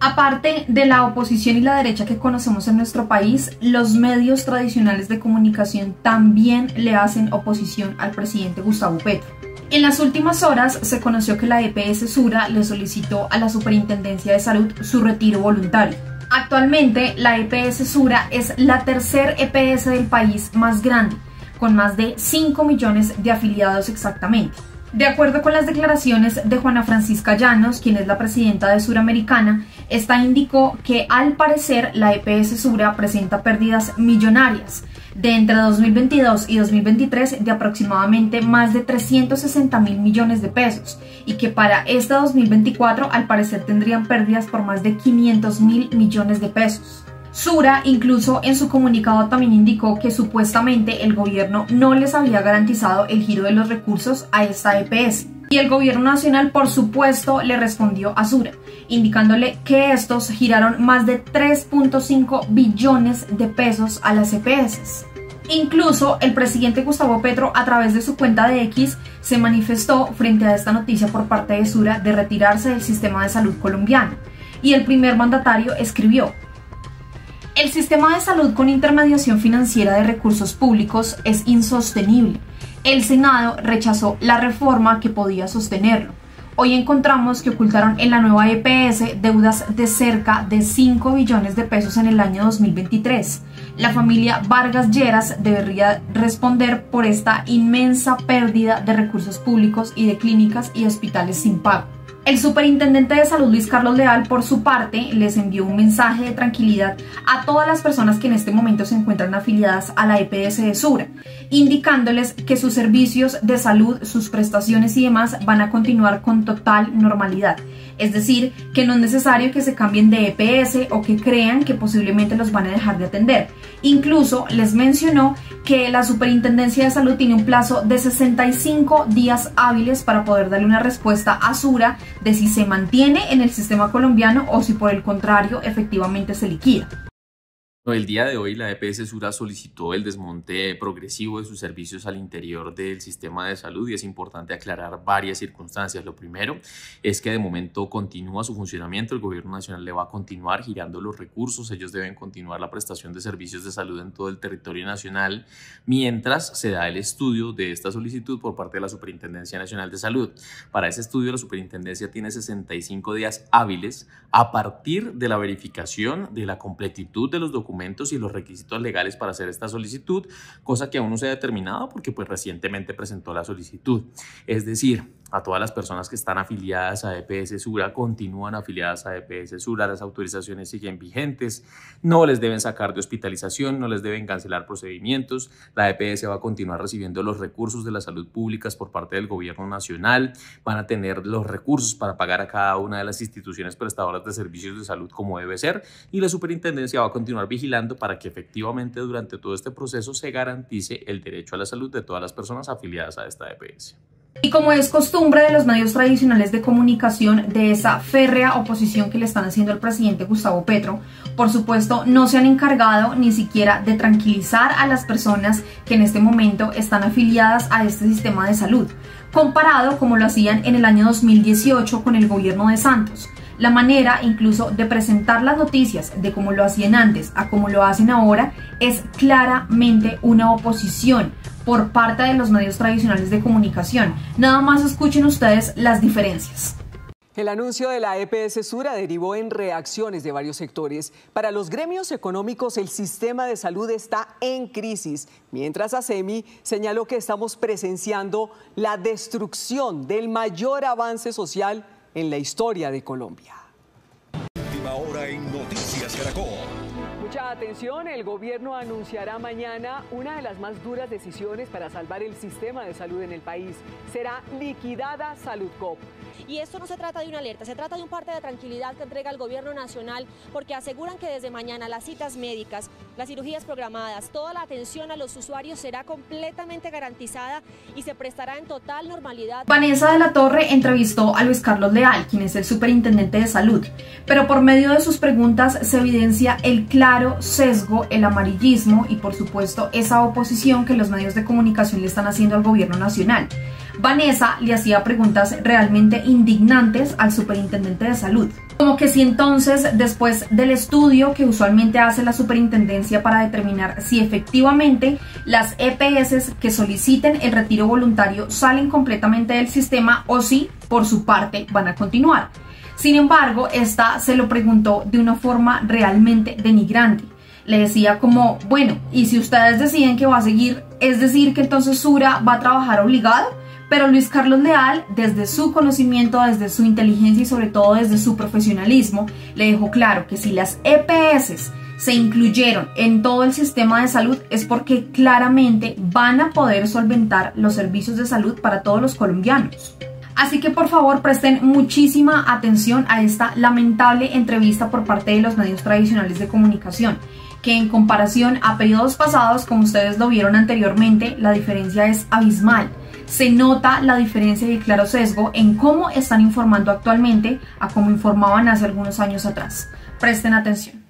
Aparte de la oposición y la derecha que conocemos en nuestro país, los medios tradicionales de comunicación también le hacen oposición al presidente Gustavo Petro. En las últimas horas se conoció que la EPS Sura le solicitó a la Superintendencia de Salud su retiro voluntario. Actualmente, la EPS Sura es la tercer EPS del país más grande, con más de 5 millones de afiliados exactamente. De acuerdo con las declaraciones de Juana Francisca Llanos, quien es la presidenta de Suramericana, esta indicó que al parecer la EPS Sura presenta pérdidas millonarias de entre 2022 y 2023 de aproximadamente más de 360.000 millones de pesos y que para este 2024 al parecer tendrían pérdidas por más de 500.000 millones de pesos. Sura incluso en su comunicado también indicó que supuestamente el gobierno no les había garantizado el giro de los recursos a esta EPS. Y el gobierno nacional, por supuesto, le respondió a Sura, indicándole que estos giraron más de 3.5 billones de pesos a las EPS. Incluso el presidente Gustavo Petro, a través de su cuenta de X, se manifestó frente a esta noticia por parte de Sura de retirarse del sistema de salud colombiano. Y el primer mandatario escribió: el sistema de salud con intermediación financiera de recursos públicos es insostenible. El Senado rechazó la reforma que podía sostenerlo. Hoy encontramos que ocultaron en la nueva EPS deudas de cerca de 5 billones de pesos en el año 2023. La familia Vargas Lleras debería responder por esta inmensa pérdida de recursos públicos y de clínicas y hospitales sin pago. El superintendente de salud Luis Carlos Leal, por su parte, les envió un mensaje de tranquilidad a todas las personas que en este momento se encuentran afiliadas a la EPS de Sura, indicándoles que sus servicios de salud, sus prestaciones y demás van a continuar con total normalidad. Es decir, que no es necesario que se cambien de EPS o que crean que posiblemente los van a dejar de atender. Incluso les mencionó que la Superintendencia de Salud tiene un plazo de 65 días hábiles para poder darle una respuesta a Sura de si se mantiene en el sistema colombiano o si por el contrario efectivamente se liquida. El día de hoy la EPS Sura solicitó el desmonte progresivo de sus servicios al interior del sistema de salud y es importante aclarar varias circunstancias. Lo primero es que de momento continúa su funcionamiento, el gobierno nacional le va a continuar girando los recursos, ellos deben continuar la prestación de servicios de salud en todo el territorio nacional mientras se da el estudio de esta solicitud por parte de la Superintendencia Nacional de Salud. Para ese estudio la Superintendencia tiene 65 días hábiles a partir de la verificación de la completitud de los documentos y los requisitos legales para hacer esta solicitud, cosa que aún no se ha determinado porque pues recientemente presentó la solicitud. Es decir, a todas las personas que están afiliadas a EPS Sura, continúan afiliadas a EPS Sura, las autorizaciones siguen vigentes, no les deben sacar de hospitalización, no les deben cancelar procedimientos, la EPS va a continuar recibiendo los recursos de la salud públicas por parte del gobierno nacional, van a tener los recursos para pagar a cada una de las instituciones prestadoras de servicios de salud como debe ser y la superintendencia va a continuar vigilando para que efectivamente durante todo este proceso se garantice el derecho a la salud de todas las personas afiliadas a esta EPS. Y como es costumbre de los medios tradicionales de comunicación de esa férrea oposición que le están haciendo al presidente Gustavo Petro, por supuesto no se han encargado ni siquiera de tranquilizar a las personas que en este momento están afiliadas a este sistema de salud, comparado como lo hacían en el año 2018 con el gobierno de Santos. La manera incluso de presentar las noticias de cómo lo hacían antes a cómo lo hacen ahora es claramente una oposición por parte de los medios tradicionales de comunicación. Nada más escuchen ustedes las diferencias. El anuncio de la EPS Sura derivó en reacciones de varios sectores. Para los gremios económicos, el sistema de salud está en crisis, mientras ASEMI señaló que estamos presenciando la destrucción del mayor avance social en la historia de Colombia. Última hora en Noticias Caracol. Mucha atención, el gobierno anunciará mañana una de las más duras decisiones para salvar el sistema de salud en el país. Será liquidada Saludcop. Y esto no se trata de una alerta, se trata de un parte de tranquilidad que entrega el gobierno nacional porque aseguran que desde mañana las citas médicas, las cirugías programadas, toda la atención a los usuarios será completamente garantizada y se prestará en total normalidad. Vanessa de la Torre entrevistó a Luis Carlos Leal, quien es el superintendente de salud, pero por medio de sus preguntas se evidencia el claro sesgo, el amarillismo y por supuesto esa oposición que los medios de comunicación le están haciendo al gobierno nacional. Vanessa le hacía preguntas realmente indignantes al superintendente de salud. Como que si entonces, después del estudio que usualmente hace la superintendencia para determinar si efectivamente las EPS que soliciten el retiro voluntario salen completamente del sistema o si, por su parte, van a continuar. Sin embargo, esta se lo preguntó de una forma realmente denigrante. Le decía como, bueno, y si ustedes deciden que va a seguir, es decir que entonces Sura va a trabajar obligado. Pero Luis Carlos Leal, desde su conocimiento, desde su inteligencia y sobre todo desde su profesionalismo, le dejó claro que si las EPS se incluyeron en todo el sistema de salud es porque claramente van a poder solventar los servicios de salud para todos los colombianos. Así que por favor presten muchísima atención a esta lamentable entrevista por parte de los medios tradicionales de comunicación, que en comparación a periodos pasados, como ustedes lo vieron anteriormente, la diferencia es abismal. Se nota la diferencia y el claro sesgo en cómo están informando actualmente a cómo informaban hace algunos años atrás. Presten atención.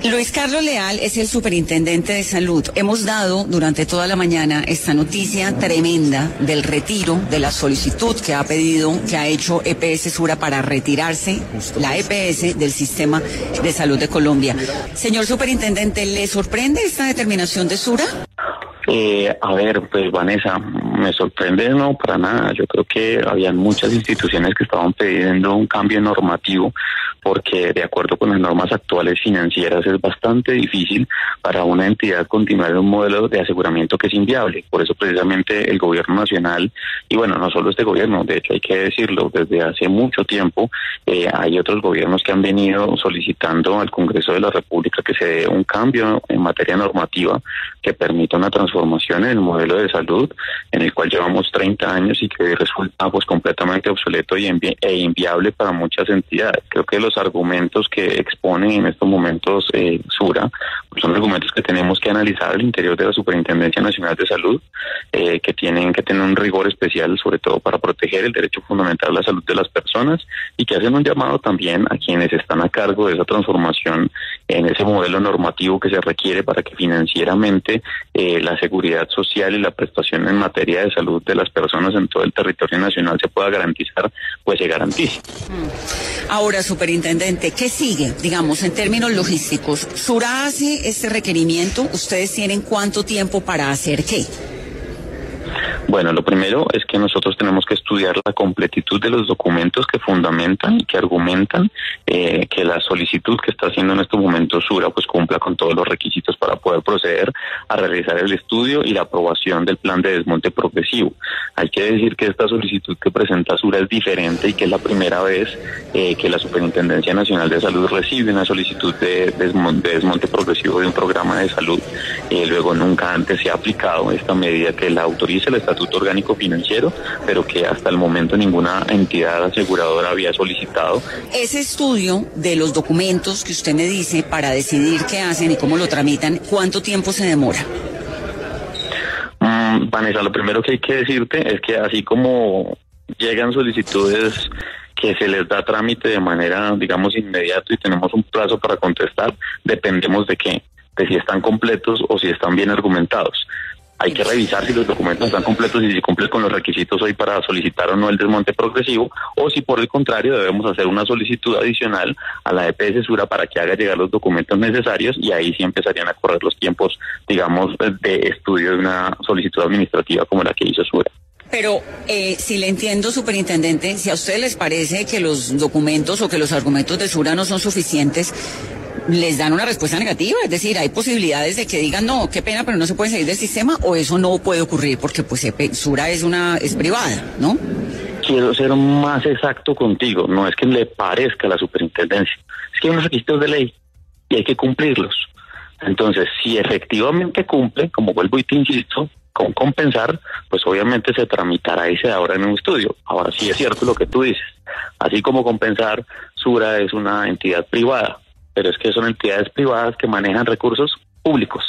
Luis Carlos Leal es el superintendente de salud. Hemos dado durante toda la mañana esta noticia tremenda del retiro de la solicitud que ha hecho EPS Sura para retirarse la EPS del sistema de salud de Colombia. Señor superintendente, ¿le sorprende esta determinación de Sura? A ver, pues Vanessa, me sorprende no para nada. Yo creo que habían muchas instituciones que estaban pidiendo un cambio normativo porque de acuerdo con las normas actuales financieras es bastante difícil para una entidad continuar en un modelo de aseguramiento que es inviable. Por eso precisamente el gobierno nacional, y bueno, no solo este gobierno, de hecho hay que decirlo, desde hace mucho tiempo hay otros gobiernos que han venido solicitando al Congreso de la República que se dé un cambio en materia normativa que permita una transformación en el modelo de salud en el cual llevamos 30 años y que resulta pues completamente obsoleto e inviable para muchas entidades. Creo que los argumentos que expone en estos momentos Sura pues son argumentos que tenemos que analizar al interior de la Superintendencia Nacional de Salud, que tienen que tener un rigor especial sobre todo para proteger el derecho fundamental a la salud de las personas y que hacen un llamado también a quienes están a cargo de esa transformación en ese modelo normativo que se requiere para que financieramente la seguridad social y la prestación en materia de salud de las personas en todo el territorio nacional se pueda garantizar, pues se garantice. Ahora, superintendente, ¿qué sigue? Digamos, en términos logísticos, Sura hace este requerimiento, ¿ustedes tienen cuánto tiempo para hacer qué? Bueno, lo primero es que nosotros tenemos que estudiar la completitud de los documentos que fundamentan y que argumentan que la solicitud que está haciendo en estos momentos Sura pues cumpla con todos los requisitos para poder proceder a realizar el estudio y la aprobación del plan de desmonte progresivo. Hay que decir que esta solicitud que presenta Sura es diferente y que es la primera vez que la Superintendencia Nacional de Salud recibe una solicitud de desmonte progresivo de un programa de salud. Luego nunca antes se ha aplicado esta medida que la autoriza el Estatuto Orgánico Financiero, pero que hasta el momento ninguna entidad aseguradora había solicitado. Ese estudio de los documentos que usted me dice para decidir qué hacen y cómo lo tramitan, ¿cuánto tiempo se demora? Vanessa, lo primero que hay que decirte es que así como llegan solicitudes que se les da trámite de manera, digamos, inmediato y tenemos un plazo para contestar, dependemos de qué, de si están completos o si están bien argumentados. Hay que revisar si los documentos están completos y si cumplen con los requisitos hoy para solicitar o no el desmonte progresivo, o si por el contrario debemos hacer una solicitud adicional a la EPS Sura para que haga llegar los documentos necesarios y ahí sí empezarían a correr los tiempos, digamos, de estudio de una solicitud administrativa como la que hizo Sura. Pero si le entiendo, superintendente, si a ustedes les parece que los documentos o que los argumentos de Sura no son suficientes, les dan una respuesta negativa, es decir, hay posibilidades de que digan no, qué pena, pero no se puede salir del sistema, o eso no puede ocurrir porque pues Sura es privada, ¿no? Quiero ser más exacto contigo, no es que le parezca a la superintendencia, es que hay unos requisitos de ley y hay que cumplirlos. Entonces, si efectivamente cumple, como vuelvo y te insisto, con compensar, pues obviamente se tramitará y se dará en un estudio. Ahora sí es cierto lo que tú dices, así como compensar, Sura es una entidad privada, pero es que son entidades privadas que manejan recursos públicos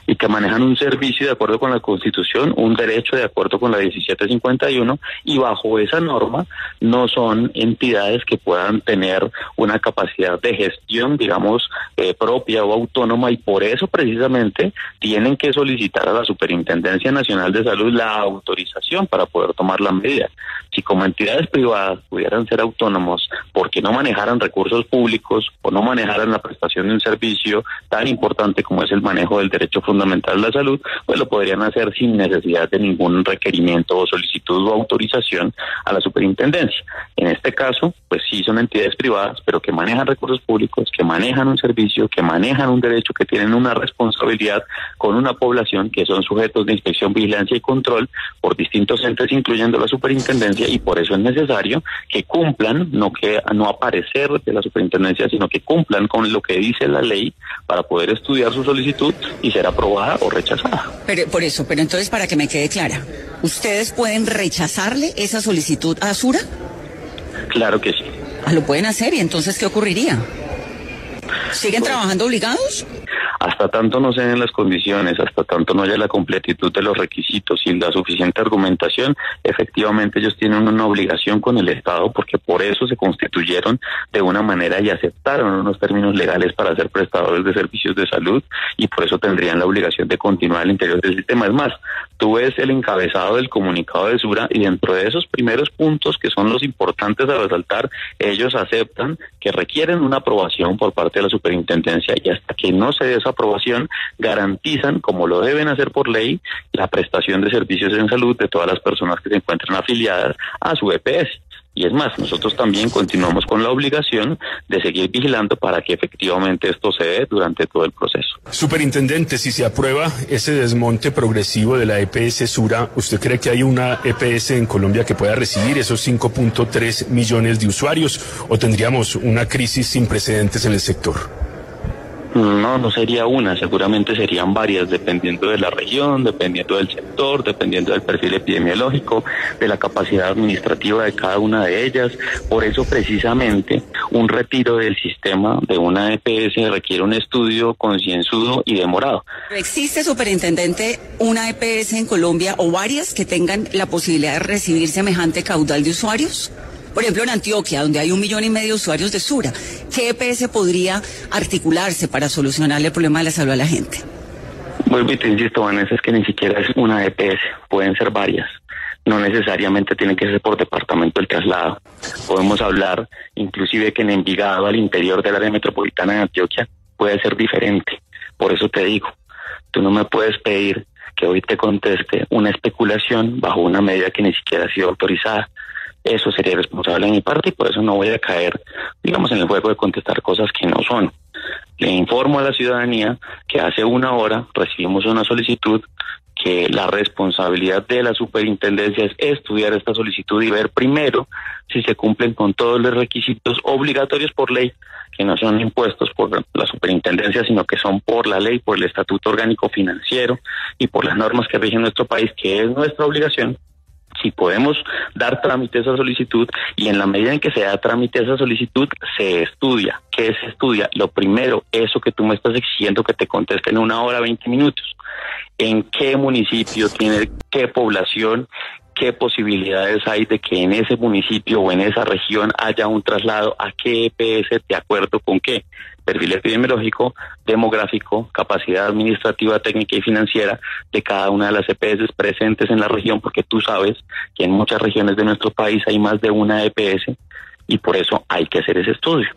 y que manejan un servicio de acuerdo con la Constitución, un derecho de acuerdo con la 1751, y bajo esa norma no son entidades que puedan tener una capacidad de gestión, digamos, propia o autónoma, y por eso precisamente tienen que solicitar a la Superintendencia Nacional de Salud la autorización para poder tomar la medida. Si como entidades privadas pudieran ser autónomos porque no manejaran recursos públicos o no manejaran la prestación de un servicio tan importante como es el manejo del derecho fundamental a la salud, pues lo podrían hacer sin necesidad de ningún requerimiento o solicitud o autorización a la superintendencia. En este caso, pues sí son entidades privadas, pero que manejan recursos públicos, que manejan un servicio, que manejan un derecho, que tienen una responsabilidad con una población, que son sujetos de inspección, vigilancia y control por distintos entes, incluyendo la superintendencia, y por eso es necesario que cumplan, no aparecer de la superintendencia, sino que cumplan con lo que dice la ley para poder estudiar su solicitud y ser aprobada o rechazada. Pero entonces, para que me quede clara, ¿ustedes pueden rechazarle esa solicitud a Sura? Claro que sí. Lo pueden hacer, y entonces, ¿qué ocurriría? ¿Siguen trabajando obligados? Hasta tanto no se den las condiciones, hasta tanto no haya la completitud de los requisitos y la suficiente argumentación, efectivamente ellos tienen una obligación con el Estado, porque por eso se constituyeron de una manera y aceptaron unos términos legales para ser prestadores de servicios de salud, y por eso tendrían la obligación de continuar al interior del sistema. Es más, tú ves el encabezado del comunicado de Sura, y dentro de esos primeros puntos, que son los importantes a resaltar, ellos aceptan que requieren una aprobación por parte de la superintendencia, y hasta que no se dé esa aprobación, garantizan, como lo deben hacer por ley, la prestación de servicios en salud de todas las personas que se encuentran afiliadas a su EPS. Y es más, nosotros también continuamos con la obligación de seguir vigilando para que efectivamente esto se dé durante todo el proceso. Superintendente, si se aprueba ese desmonte progresivo de la EPS Sura, ¿usted cree que hay una EPS en Colombia que pueda recibir esos 5.3 millones de usuarios, o tendríamos una crisis sin precedentes en el sector? No sería una, seguramente serían varias, dependiendo de la región, dependiendo del sector, dependiendo del perfil epidemiológico, de la capacidad administrativa de cada una de ellas. Por eso precisamente un retiro del sistema de una EPS requiere un estudio concienzudo y demorado. ¿Existe, superintendente, una EPS en Colombia o varias que tengan la posibilidad de recibir semejante caudal de usuarios? Por ejemplo, en Antioquia, donde hay 1,5 millones de usuarios de Sura, ¿qué EPS podría articularse para solucionar el problema de la salud a la gente? Vuelvo y te insisto, Vanessa, es que ni siquiera es una EPS, pueden ser varias. No necesariamente tiene que ser por departamento el traslado. Podemos hablar inclusive que en Envigado, al interior del área metropolitana de Antioquia, puede ser diferente. Por eso te digo, tú no me puedes pedir que hoy te conteste una especulación bajo una medida que ni siquiera ha sido autorizada. Eso sería irresponsable de mi parte, y por eso no voy a caer, digamos, en el juego de contestar cosas que no son. Le informo a la ciudadanía que hace una hora recibimos una solicitud, que la responsabilidad de la superintendencia es estudiar esta solicitud y ver primero si se cumplen con todos los requisitos obligatorios por ley, que no son impuestos por la superintendencia, sino que son por la ley, por el Estatuto Orgánico Financiero y por las normas que rigen nuestro país, que es nuestra obligación. Si podemos dar trámite a esa solicitud, y en la medida en que se da trámite a esa solicitud, se estudia. ¿Qué se estudia? Lo primero, eso que tú me estás exigiendo que te conteste en 1 hora 20 minutos. ¿En qué municipio tiene qué población? ¿Qué posibilidades hay de que en ese municipio o en esa región haya un traslado? ¿A qué EPS? ¿De acuerdo con qué? Perfil epidemiológico, demográfico, capacidad administrativa, técnica y financiera de cada una de las EPS presentes en la región, porque tú sabes que en muchas regiones de nuestro país hay más de una EPS, y por eso hay que hacer ese estudio.